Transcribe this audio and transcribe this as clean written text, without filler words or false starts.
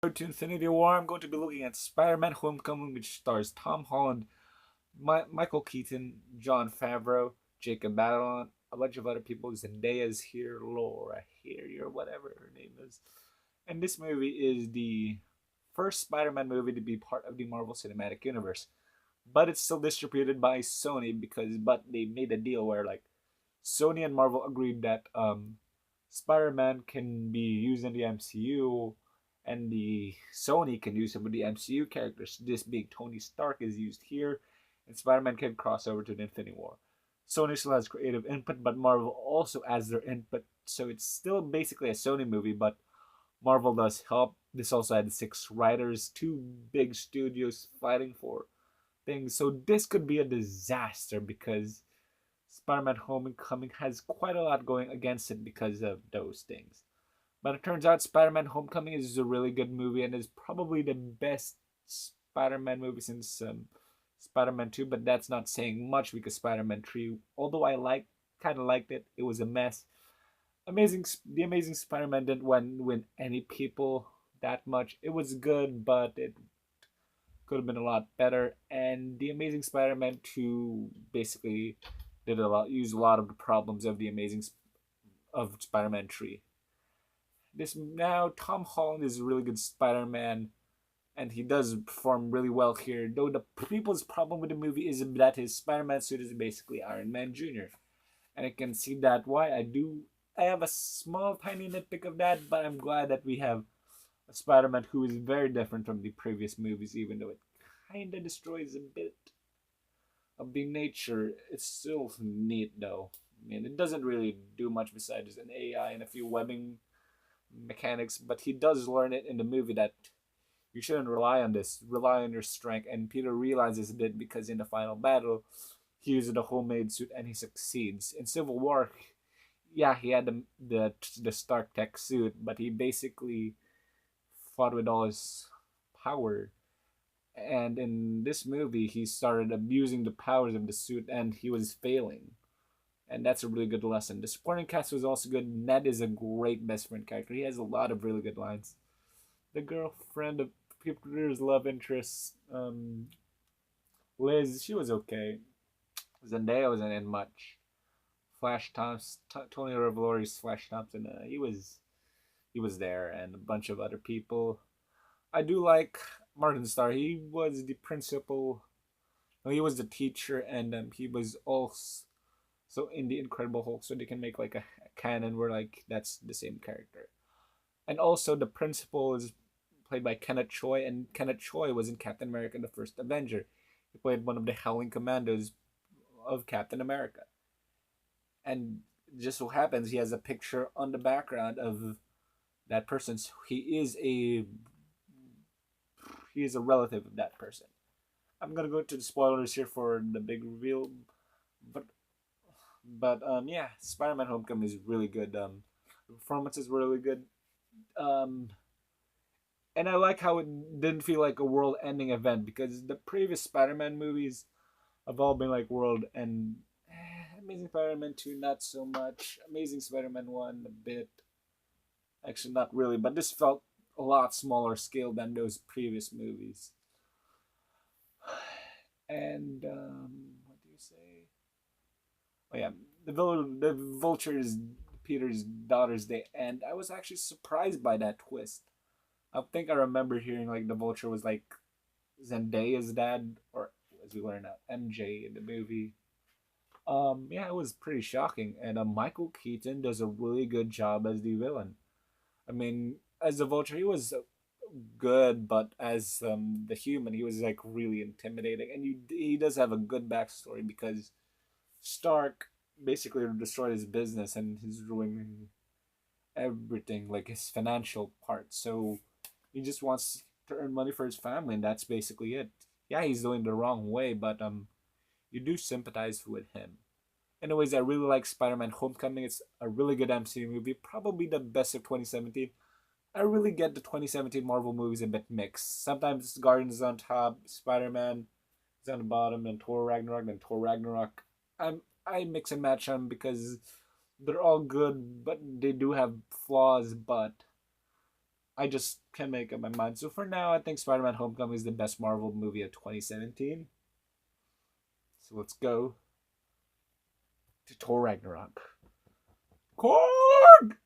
To Infinity War, I'm going to be looking at Spider-Man: Homecoming, which stars Tom Holland, Michael Keaton, Jon Favreau, Jacob Batalon, a bunch of other people. Zendaya's here, Laura here, whatever her name is. And this movie is the first Spider-Man movie to be part of the Marvel Cinematic Universe, but it's still distributed by Sony but they made a deal where like Sony and Marvel agreed that Spider-Man can be used in the MCU, and the Sony can use some of the MCU characters. This being Tony Stark is used here, and Spider-Man can cross over to the Infinity War. Sony still has creative input, but Marvel also adds their input, so it's still basically a Sony movie, but Marvel does help. This also had 6 writers, 2 big studios fighting for things, so this could be a disaster because Spider-Man Homecoming has quite a lot going against it because of those things. But it turns out Spider-Man Homecoming is a really good movie and is probably the best Spider-Man movie since Spider-Man 2, but that's not saying much because Spider-Man 3, although kind of liked it, it was a mess. The Amazing Spider-Man didn't win any people that much. It was good, but it could have been a lot better. And The Amazing Spider-Man 2 basically used a lot of the problems of Spider-Man 3. This now Tom Holland is a really good Spider-Man, and he does perform really well here. Though the people's problem with the movie is that his Spider-Man suit is basically Iron Man Jr. And I can see that why I have a small tiny nitpick of that, but I'm glad that we have a Spider-Man who is very different from the previous movies, even though it kinda destroys a bit of the nature. It's still neat though. I mean, it doesn't really do much besides an AI and a few webbing mechanics, but he does learn it in the movie that you shouldn't rely on this. Rely on your strength, and Peter realizes it because in the final battle, he uses a homemade suit and he succeeds. In Civil War, yeah, he had the Stark Tech suit, but he basically fought with all his power. And in this movie, he started abusing the powers of the suit, and he was failing. And that's a really good lesson. The supporting cast was also good. Ned is a great best friend character. He has a lot of really good lines. The girlfriend of Peter's love interest, Liz, she was okay. Zendaya wasn't in much. Flash Thompson, Tony Revolori's Flash Thompson, he was there, and a bunch of other people. I do like Martin Starr. He was the principal. No, he was the teacher, and he was also so in the Incredible Hulk, so they can make like a canon where like that's the same character. And also the principal is played by Kenneth Choi, and Kenneth Choi was in Captain America: The First Avenger. He played one of the Howling Commandos of Captain America, and just so happens he has a picture on the background of that person. So he is a relative of that person. I'm gonna go to the spoilers here for the big reveal, but yeah, Spider-Man: Homecoming is really good. The performance is really good. Um, and I like how it didn't feel like a world-ending event because the previous Spider-Man movies have all been like world and Amazing Spider-Man 2 not so much. Amazing Spider-Man 1 a bit. Actually not really, but this felt a lot smaller scale than those previous movies. And what do you say? Oh yeah, the Vulture is Peter's daughter's day, and I was actually surprised by that twist. I think I remember hearing like the Vulture was like Zendaya's dad, or as we learn now, MJ in the movie. Yeah, it was pretty shocking, and Michael Keaton does a really good job as the villain. I mean, as the Vulture, he was good, but as the human, he was like really intimidating, and he does have a good backstory because Stark basically destroyed his business and he's ruining everything, like his financial part. So he just wants to earn money for his family, and that's basically it. Yeah, he's doing the wrong way, but you do sympathize with him. Anyways, I really like Spider-Man: Homecoming. It's a really good MCU movie, probably the best of 2017. I really get the 2017 Marvel movies a bit mixed. Sometimes Guardians is on top, Spider-Man is on the bottom, and then Thor Ragnarok. I mix and match them because they're all good, but they do have flaws. But I just can't make up my mind. So for now, I think Spider-Man: Homecoming is the best Marvel movie of 2017. So let's go to Thor Ragnarok. Korg!